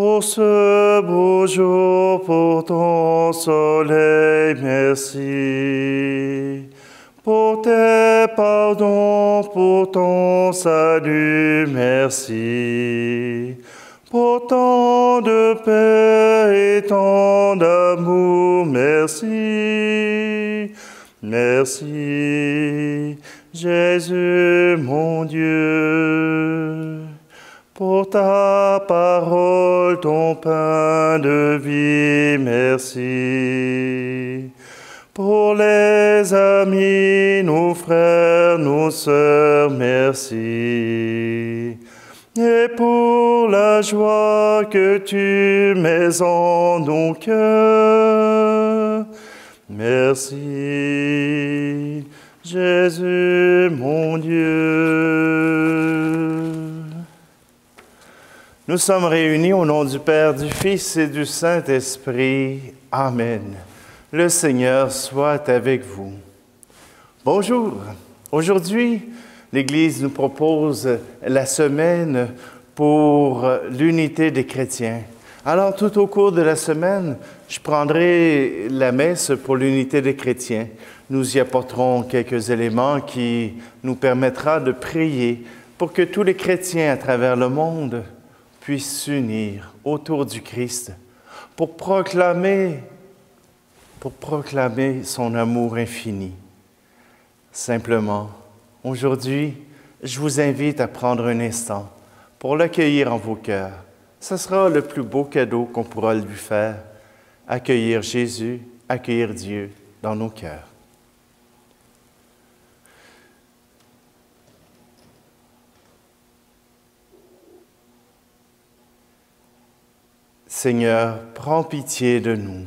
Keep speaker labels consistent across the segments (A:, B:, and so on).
A: Pour ce beau jour, pour ton soleil, merci. Pour tes pardons, pour ton salut, merci. Pour tant de paix et tant d'amour, merci. Merci, Jésus mon Dieu. Pour ta parole, ton pain de vie, merci. Pour les amis, nos frères, nos sœurs, merci. Et pour la joie que tu mets en nos cœurs, merci, Jésus mon Dieu. Nous sommes réunis au nom du Père, du Fils et du Saint-Esprit. Amen. Le Seigneur soit avec vous. Bonjour. Aujourd'hui, l'Église nous propose la semaine pour l'unité des chrétiens. Alors, tout au cours de la semaine, je prendrai la messe pour l'unité des chrétiens. Nous y apporterons quelques éléments qui nous permettra de prier pour que tous les chrétiens à travers le monde puissent s'unir autour du Christ pour proclamer son amour infini. Simplement, aujourd'hui, je vous invite à prendre un instant pour l'accueillir en vos cœurs. Ce sera le plus beau cadeau qu'on pourra lui faire, accueillir Jésus, accueillir Dieu dans nos cœurs. Seigneur, prends pitié de nous.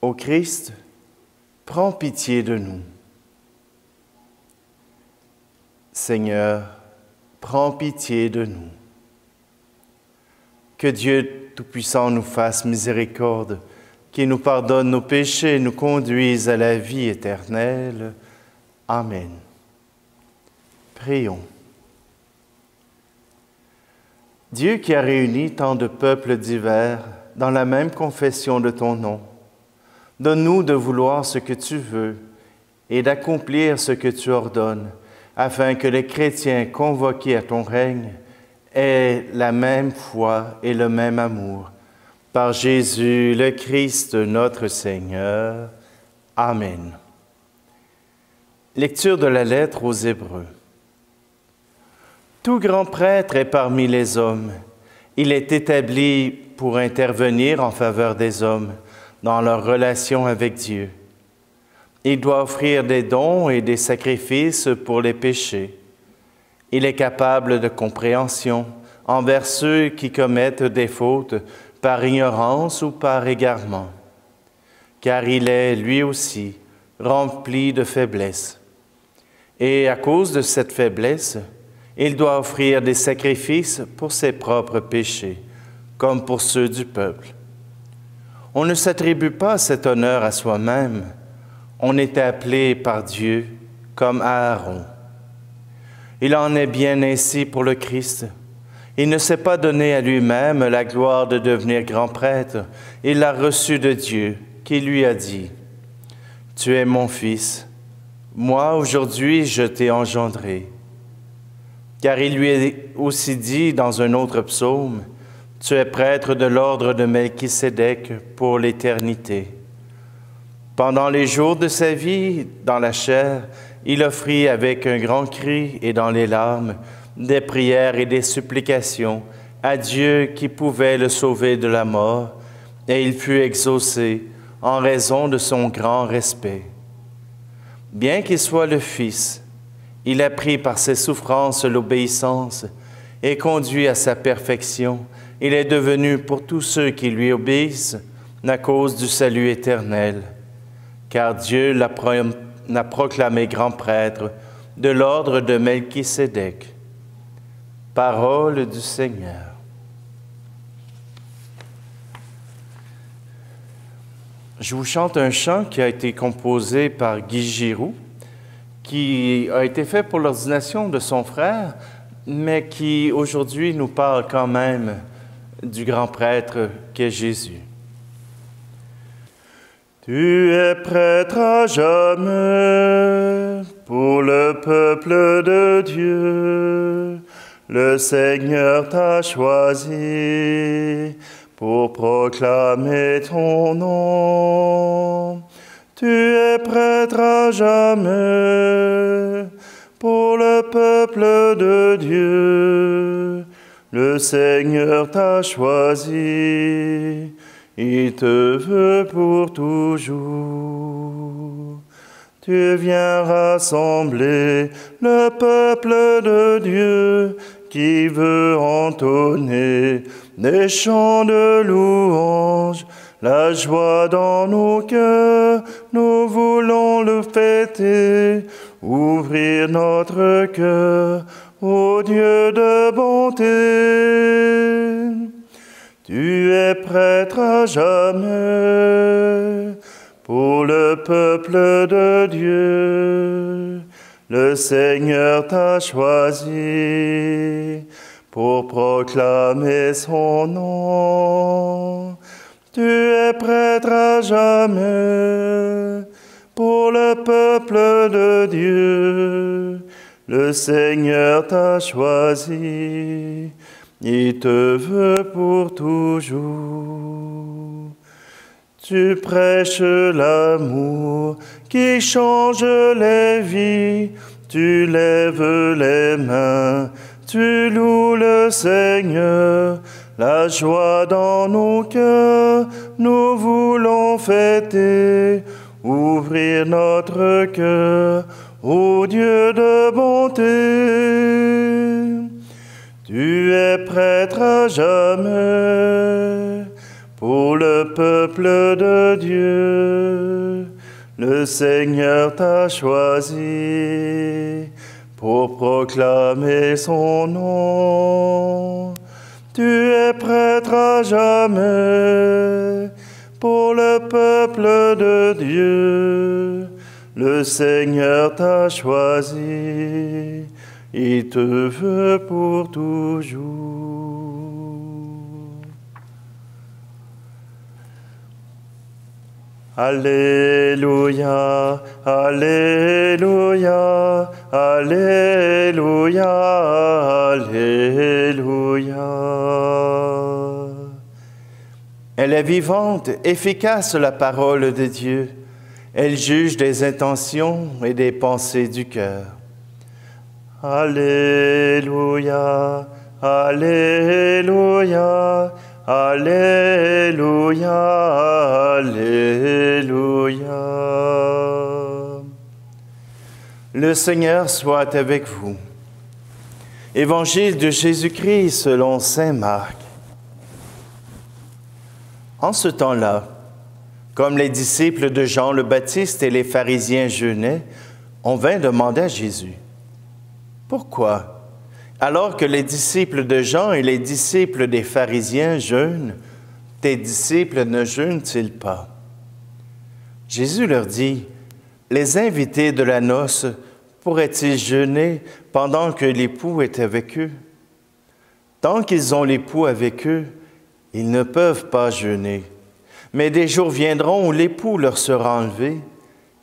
A: Ô Christ, prends pitié de nous. Seigneur, prends pitié de nous. Que Dieu Tout-Puissant nous fasse miséricorde, qu'il nous pardonne nos péchés et nous conduise à la vie éternelle. Amen. Prions. Dieu qui a réuni tant de peuples divers dans la même confession de ton nom, donne-nous de vouloir ce que tu veux et d'accomplir ce que tu ordonnes, afin que les chrétiens convoqués à ton règne aient la même foi et le même amour. Par Jésus, le Christ, notre Seigneur. Amen. Lecture de la lettre aux Hébreux. Tout grand prêtre est parmi les hommes. Il est établi pour intervenir en faveur des hommes dans leur relation avec Dieu. Il doit offrir des dons et des sacrifices pour les péchés. Il est capable de compréhension envers ceux qui commettent des fautes par ignorance ou par égarement, car il est, lui aussi, rempli de faiblesse. Et à cause de cette faiblesse, il doit offrir des sacrifices pour ses propres péchés, comme pour ceux du peuple. On ne s'attribue pas cet honneur à soi-même. On est appelé par Dieu comme Aaron. Il en est bien ainsi pour le Christ. Il ne s'est pas donné à lui-même la gloire de devenir grand prêtre. Il l'a reçu de Dieu, qui lui a dit, « Tu es mon Fils. Moi, aujourd'hui, je t'ai engendré. » Car il lui a aussi dit dans un autre psaume, « Tu es prêtre de l'ordre de Melchisédek pour l'éternité. » Pendant les jours de sa vie, dans la chair, il offrit avec un grand cri et dans les larmes des prières et des supplications à Dieu qui pouvait le sauver de la mort, et il fut exaucé en raison de son grand respect. Bien qu'il soit le Fils, il a pris par ses souffrances l'obéissance et conduit à sa perfection. Il est devenu pour tous ceux qui lui obéissent la cause du salut éternel, car Dieu l'a proclamé grand prêtre de l'ordre de Melchisédek. Parole du Seigneur. Je vous chante un chant qui a été composé par Guy Giroux, qui a été fait pour l'ordination de son frère, mais qui aujourd'hui nous parle quand même du grand prêtre qu'est Jésus. Tu es prêtre à jamais pour le peuple de Dieu. Le Seigneur t'a choisi pour proclamer ton nom. Tu es prêtre à jamais pour le peuple de Dieu. Le Seigneur t'a choisi, il te veut pour toujours. Tu viens rassembler le peuple de Dieu qui veut entonner des chants de louange. La joie dans nos cœurs, nous voulons le fêter, ouvrir notre cœur au Dieu de bonté. Tu es prêtre à jamais pour le peuple de Dieu. Le Seigneur t'a choisi pour proclamer son nom. Tu es prêtre à jamais pour le peuple de Dieu. Le Seigneur t'a choisi, il te veut pour toujours. Tu prêches l'amour qui change les vies. Tu lèves les mains, tu loues le Seigneur. La joie dans nos cœurs, nous voulons fêter, ouvrir notre cœur au Dieu de bonté. Tu es prêtre à jamais pour le peuple de Dieu. Le Seigneur t'a choisi pour proclamer son nom. Tu es prêtre à jamais pour le peuple de Dieu. Le Seigneur t'a choisi, il te veut pour toujours. Alléluia, Alléluia, Alléluia, Alléluia. Elle est vivante, efficace la parole de Dieu. Elle juge des intentions et des pensées du cœur. Alléluia, Alléluia, Alléluia, Alléluia. Le Seigneur soit avec vous. Évangile de Jésus-Christ selon saint Marc. En ce temps-là, comme les disciples de Jean le Baptiste et les pharisiens jeûnaient, on vint demander à Jésus: pourquoi, alors que les disciples de Jean et les disciples des pharisiens jeûnent, tes disciples ne jeûnent-ils pas? Jésus leur dit: les invités de la noce pourraient-ils jeûner pendant que l'époux est avec eux? Tant qu'ils ont l'époux avec eux, ils ne peuvent pas jeûner. Mais des jours viendront où l'époux leur sera enlevé.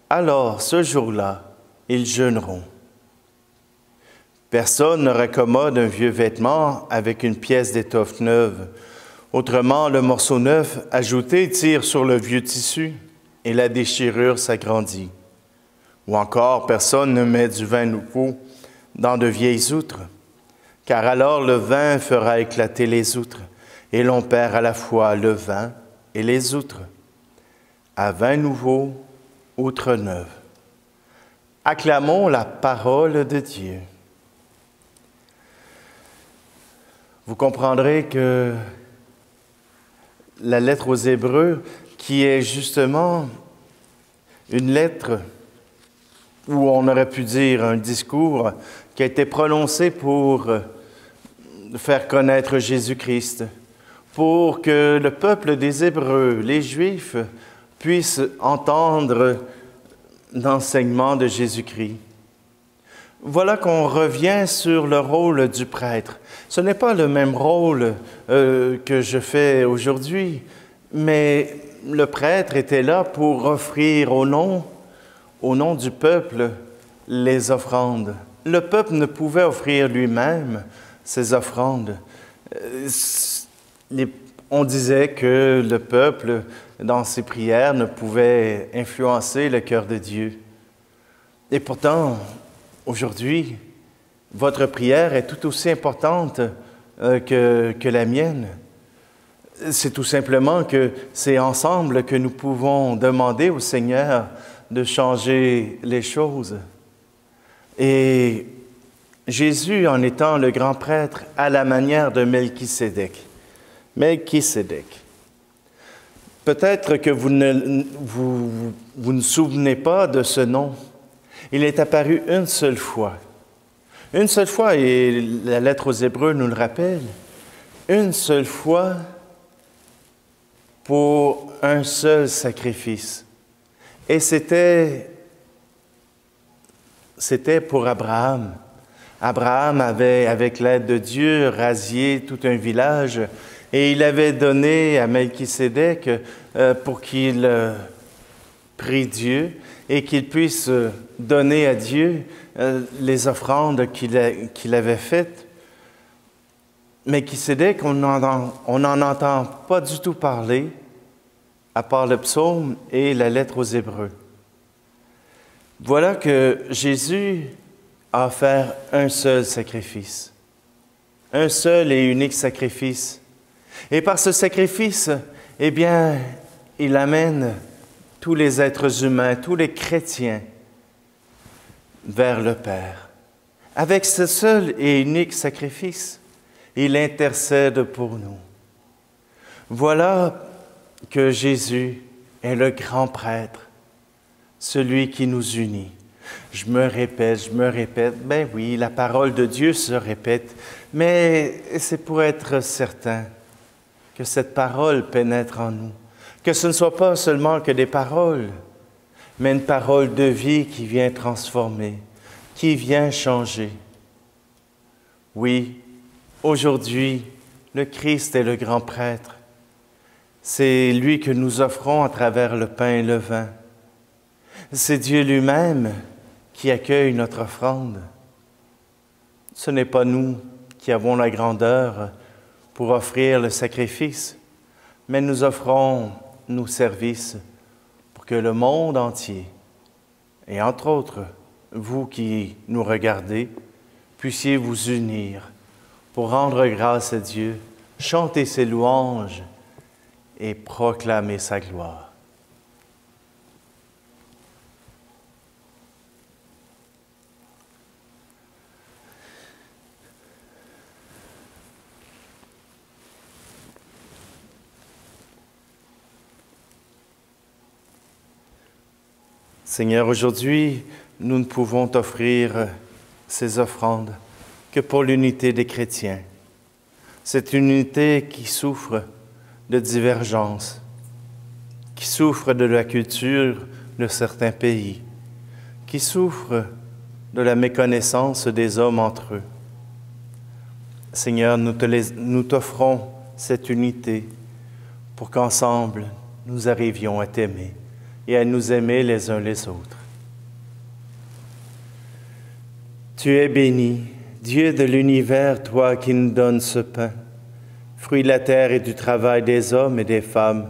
A: Alors, ce jour-là, ils jeûneront. Personne ne raccommode un vieux vêtement avec une pièce d'étoffe neuve. Autrement, le morceau neuf ajouté tire sur le vieux tissu et la déchirure s'agrandit. Ou encore, personne ne met du vin nouveau dans de vieilles outres, car alors le vin fera éclater les outres, et l'on perd à la fois le vin et les outres. À vin nouveau, outre neuve. Acclamons la parole de Dieu. Vous comprendrez que la lettre aux Hébreux, qui est justement une lettre où on aurait pu dire un discours qui a été prononcé pour faire connaître Jésus-Christ, pour que le peuple des Hébreux, les Juifs, puissent entendre l'enseignement de Jésus-Christ. voilà qu'on revient sur le rôle du prêtre. Ce n'est pas le même rôle que je fais aujourd'hui, mais le prêtre était là pour offrir au nom du peuple les offrandes. Le peuple ne pouvait offrir lui-même ses offrandes. On disait que le peuple, dans ses prières, ne pouvait influencer le cœur de Dieu. Et pourtant, aujourd'hui, votre prière est tout aussi importante que la mienne. C'est tout simplement que c'est ensemble que nous pouvons demander au Seigneur de changer les choses. Et Jésus, en étant le grand prêtre, à la manière de Melchisédek. Peut-être que vous ne souvenez pas de ce nom. Il est apparu une seule fois. Une seule fois, et la lettre aux Hébreux nous le rappelle, une seule fois pour un seul sacrifice. Et c'était pour Abraham. Abraham avait, avec l'aide de Dieu, rasié tout un village et il avait donné à Melchisédek pour qu'il prie Dieu et qu'il puisse donner à Dieu les offrandes qu'il avait faites. Melchisédek, on n'en entend pas du tout parler, à part le psaume et la lettre aux Hébreux. Voilà que Jésus a offert un seul sacrifice, un seul et unique sacrifice. Et par ce sacrifice, eh bien, il amène tous les êtres humains, tous les chrétiens, vers le Père. Avec ce seul et unique sacrifice, il intercède pour nous. Voilà que Jésus est le grand prêtre, celui qui nous unit. Je me répète, ben oui, la parole de Dieu se répète, mais c'est pour être certain que cette parole pénètre en nous, que ce ne soit pas seulement que des paroles, mais une parole de vie qui vient transformer, qui vient changer. Oui, aujourd'hui, le Christ est le grand prêtre. C'est lui que nous offrons à travers le pain et le vin. C'est Dieu lui-même qui accueille notre offrande. Ce n'est pas nous qui avons la grandeur pour offrir le sacrifice, mais nous offrons nos services pour que le monde entier, et entre autres, vous qui nous regardez, puissiez vous unir pour rendre grâce à Dieu, chanter ses louanges et proclamer sa gloire. Seigneur, aujourd'hui, nous ne pouvons t'offrir ces offrandes que pour l'unité des chrétiens. Cette unité qui souffre de divergences, qui souffre de la culture de certains pays, qui souffre de la méconnaissance des hommes entre eux. Seigneur, nous t'offrons cette unité pour qu'ensemble, nous arrivions à t'aimer et à nous aimer les uns les autres. Tu es béni, Dieu de l'univers, toi qui nous donnes ce pain, fruit de la terre et du travail des hommes et des femmes.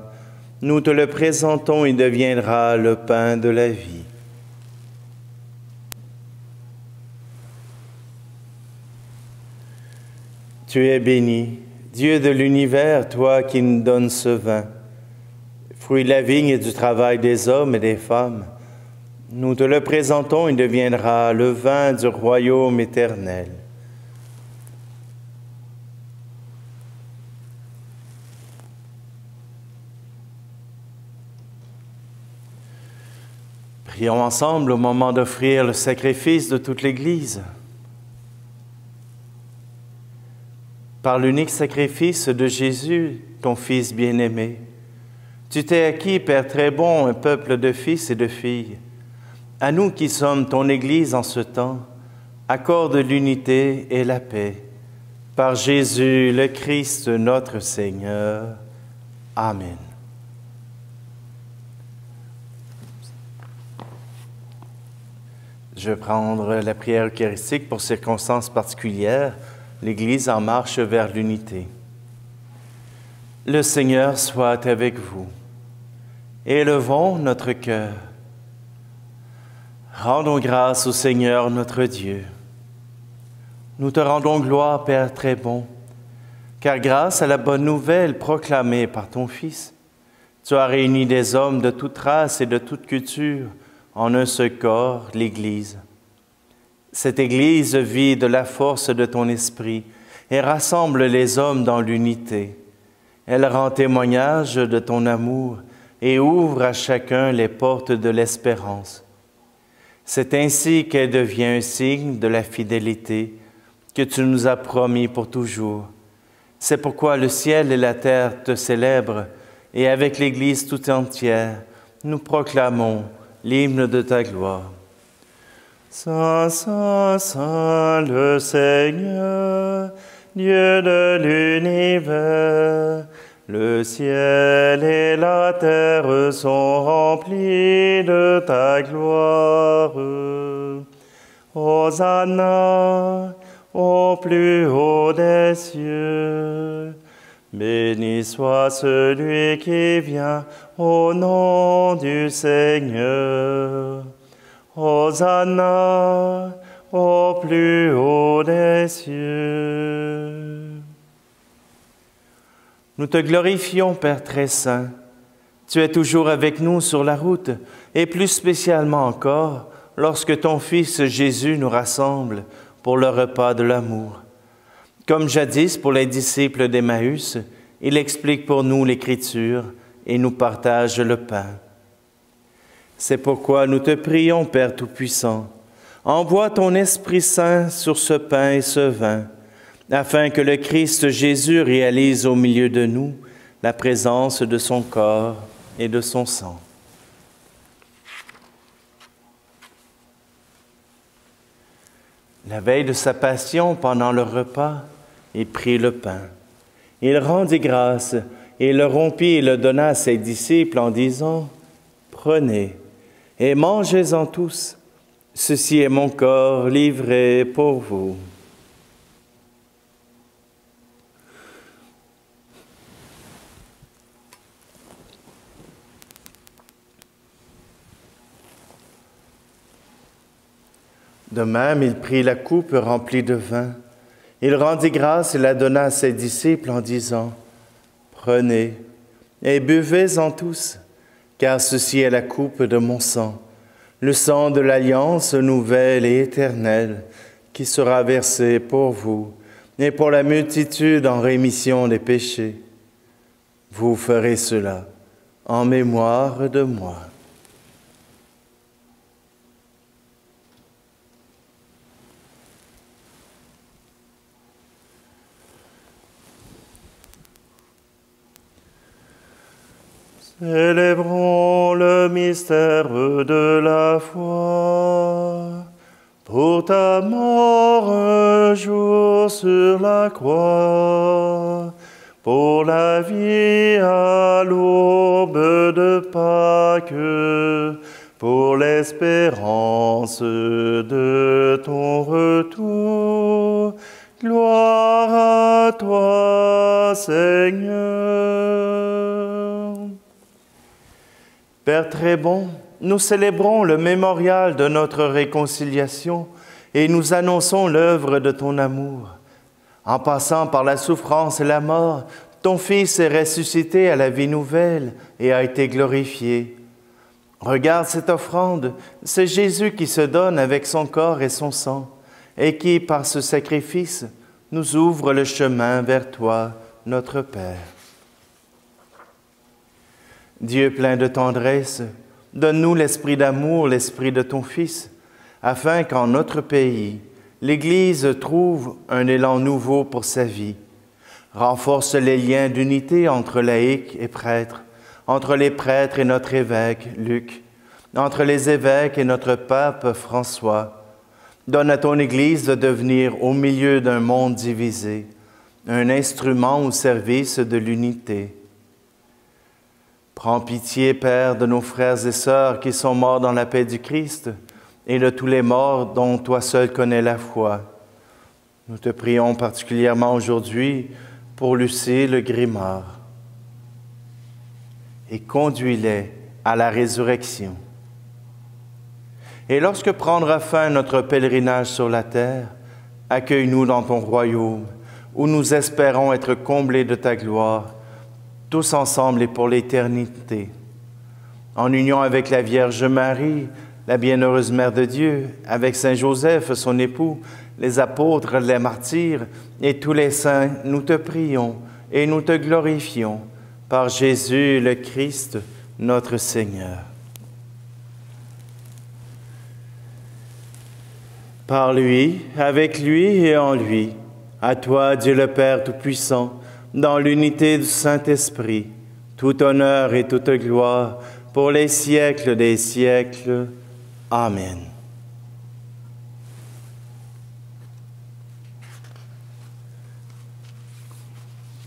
A: Nous te le présentons, il deviendra le pain de la vie. Tu es béni, Dieu de l'univers, toi qui nous donnes ce vin, fruit de la vigne et du travail des hommes et des femmes. Nous te le présentons, il deviendra le vin du royaume éternel. Prions ensemble au moment d'offrir le sacrifice de toute l'Église. Par l'unique sacrifice de Jésus, ton Fils bien-aimé, tu t'es acquis, Père très bon, un peuple de fils et de filles. À nous qui sommes ton Église en ce temps, accorde l'unité et la paix. Par Jésus le Christ notre Seigneur. Amen. Je vais prendre la prière eucharistique pour circonstances particulières, l'Église en marche vers l'unité. Le Seigneur soit avec vous. Élevons notre cœur. Rendons grâce au Seigneur notre Dieu. Nous te rendons gloire, Père très bon, car grâce à la bonne nouvelle proclamée par ton Fils, tu as réuni des hommes de toute race et de toute culture en un seul corps, l'Église. Cette Église vit de la force de ton esprit et rassemble les hommes dans l'unité. Elle rend témoignage de ton amour et ouvre à chacun les portes de l'espérance. C'est ainsi qu'elle devient un signe de la fidélité que tu nous as promis pour toujours. C'est pourquoi le ciel et la terre te célèbrent et avec l'Église tout entière, nous proclamons l'hymne de ta gloire. Saint, Saint, Saint, le Seigneur, Dieu de l'univers, le ciel et la terre sont remplis de ta gloire. Hosanna au plus haut des cieux. Béni soit celui qui vient au nom du Seigneur. Hosanna au plus haut des cieux. Nous te glorifions, Père très saint. Tu es toujours avec nous sur la route, et plus spécialement encore lorsque ton Fils Jésus nous rassemble pour le repas de l'amour. Comme jadis pour les disciples d'Emmaüs, il explique pour nous l'Écriture et nous partage le pain. C'est pourquoi nous te prions, Père Tout-Puissant, envoie ton Esprit Saint sur ce pain et ce vin, afin que le Christ Jésus réalise au milieu de nous la présence de son corps et de son sang. La veille de sa passion, pendant le repas, il prit le pain. Il rendit grâce, et le rompit et le donna à ses disciples en disant, « Prenez et mangez-en tous, ceci est mon corps livré pour vous. » De même, il prit la coupe remplie de vin. Il rendit grâce et la donna à ses disciples en disant, « Prenez et buvez-en tous, car ceci est la coupe de mon sang, le sang de l'alliance nouvelle et éternelle, qui sera versé pour vous et pour la multitude en rémission des péchés. Vous ferez cela en mémoire de moi. » Célébrons le mystère de la foi. Pour ta mort un jour sur la croix, pour la vie à l'aube de Pâques, pour l'espérance de ton retour. Gloire à toi, Seigneur. Père très bon, nous célébrons le mémorial de notre réconciliation et nous annonçons l'œuvre de ton amour. En passant par la souffrance et la mort, ton Fils est ressuscité à la vie nouvelle et a été glorifié. Regarde cette offrande, c'est Jésus qui se donne avec son corps et son sang et qui, par ce sacrifice, nous ouvre le chemin vers toi, notre Père. Dieu plein de tendresse, donne-nous l'esprit d'amour, l'esprit de ton Fils, afin qu'en notre pays, l'Église trouve un élan nouveau pour sa vie. Renforce les liens d'unité entre laïcs et prêtres, entre les prêtres et notre évêque, Luc, entre les évêques et notre pape, François. Donne à ton Église de devenir, au milieu d'un monde divisé, un instrument au service de l'unité. Prends pitié, Père, de nos frères et sœurs qui sont morts dans la paix du Christ et de tous les morts dont toi seul connais la foi. Nous te prions particulièrement aujourd'hui pour Lucille Grimard. Et conduis-les à la résurrection. Et lorsque prendra fin notre pèlerinage sur la terre, accueille-nous dans ton royaume, où nous espérons être comblés de ta gloire, tous ensemble et pour l'éternité. En union avec la Vierge Marie, la bienheureuse Mère de Dieu, avec Saint Joseph, son époux, les apôtres, les martyrs et tous les saints, nous te prions et nous te glorifions par Jésus le Christ, notre Seigneur. Par lui, avec lui et en lui, à toi, Dieu le Père Tout-Puissant, dans l'unité du Saint-Esprit, tout honneur et toute gloire pour les siècles des siècles. Amen.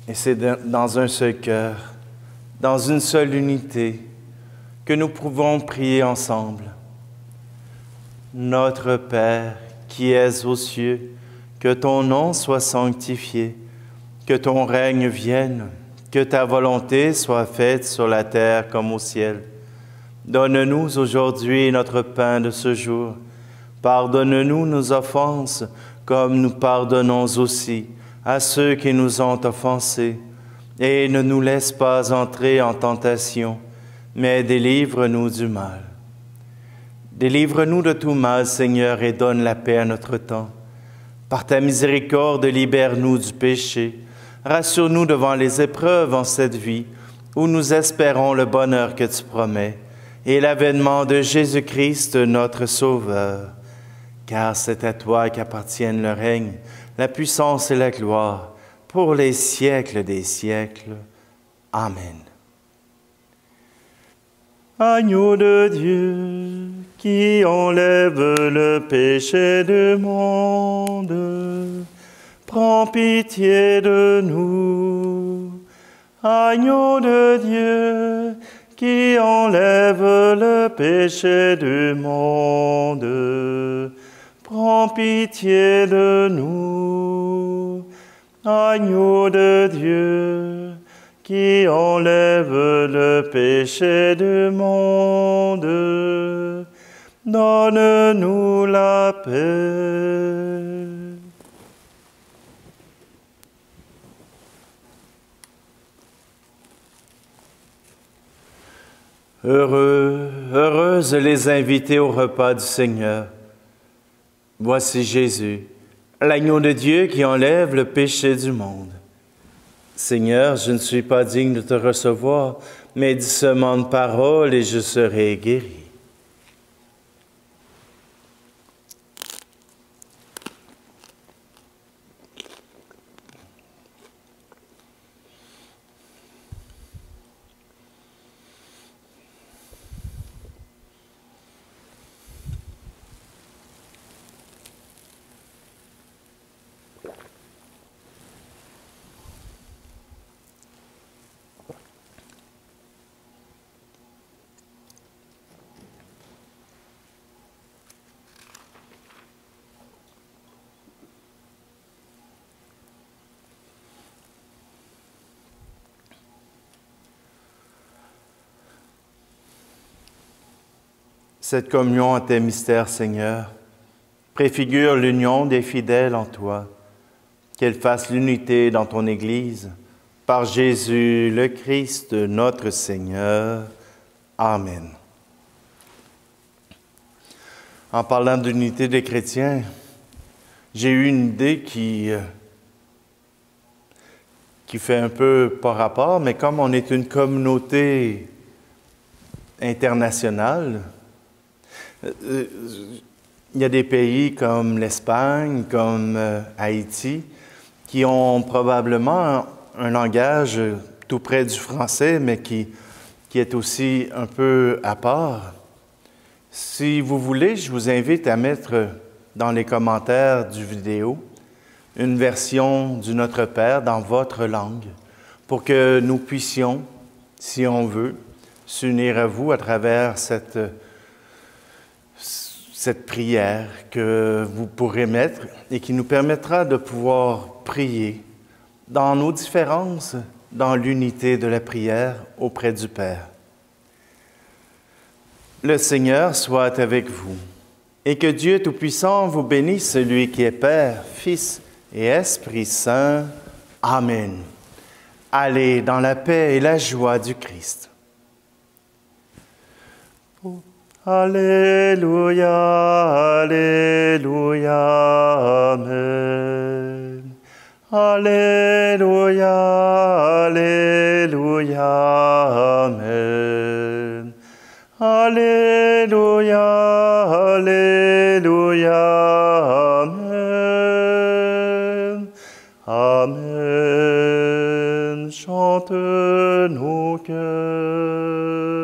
A: Et c'est dans un seul cœur, dans une seule unité, que nous pouvons prier ensemble. Notre Père, qui es aux cieux, que ton nom soit sanctifié, que ton règne vienne, que ta volonté soit faite sur la terre comme au ciel. Donne-nous aujourd'hui notre pain de ce jour. Pardonne-nous nos offenses, comme nous pardonnons aussi à ceux qui nous ont offensés. Et ne nous laisse pas entrer en tentation, mais délivre-nous du mal. Délivre-nous de tout mal, Seigneur, et donne la paix à notre temps. Par ta miséricorde, libère-nous du péché. Rassure-nous devant les épreuves en cette vie, où nous espérons le bonheur que tu promets, et l'avènement de Jésus-Christ, notre Sauveur. Car c'est à toi qu'appartiennent le règne, la puissance et la gloire, pour les siècles des siècles. Amen. Agneau de Dieu, qui enlève le péché du monde, prends pitié de nous. Agneau de Dieu, qui enlève le péché du monde, prends pitié de nous. Agneau de Dieu, qui enlève le péché du monde, donne-nous la paix. Heureuses les invités au repas du Seigneur. Voici Jésus, l'agneau de Dieu qui enlève le péché du monde. Seigneur, je ne suis pas digne de te recevoir, mais dis seulement une parole et je serai guéri. Cette communion en tes mystères, Seigneur, préfigure l'union des fidèles en toi, qu'elle fasse l'unité dans ton Église, par Jésus le Christ, notre Seigneur. Amen. En parlant d'unité des chrétiens, j'ai eu une idée qui fait un peu par rapport, mais comme on est une communauté internationale, il y a des pays comme l'Espagne, comme Haïti, qui ont probablement un langage tout près du français, mais qui est aussi un peu à part. Si vous voulez, je vous invite à mettre dans les commentaires du vidéo une version du Notre Père dans votre langue pour que nous puissions, si on veut, s'unir à vous à travers cette prière que vous pourrez mettre et qui nous permettra de pouvoir prier dans nos différences, dans l'unité de la prière auprès du Père. Le Seigneur soit avec vous et que Dieu Tout-Puissant vous bénisse, celui qui est Père, Fils et Esprit Saint. Amen. Allez dans la paix et la joie du Christ. Alléluia, Alléluia, Amen. Alléluia, Alléluia, Amen. Alléluia, Alléluia, Amen. Amen. Chante nos cœurs.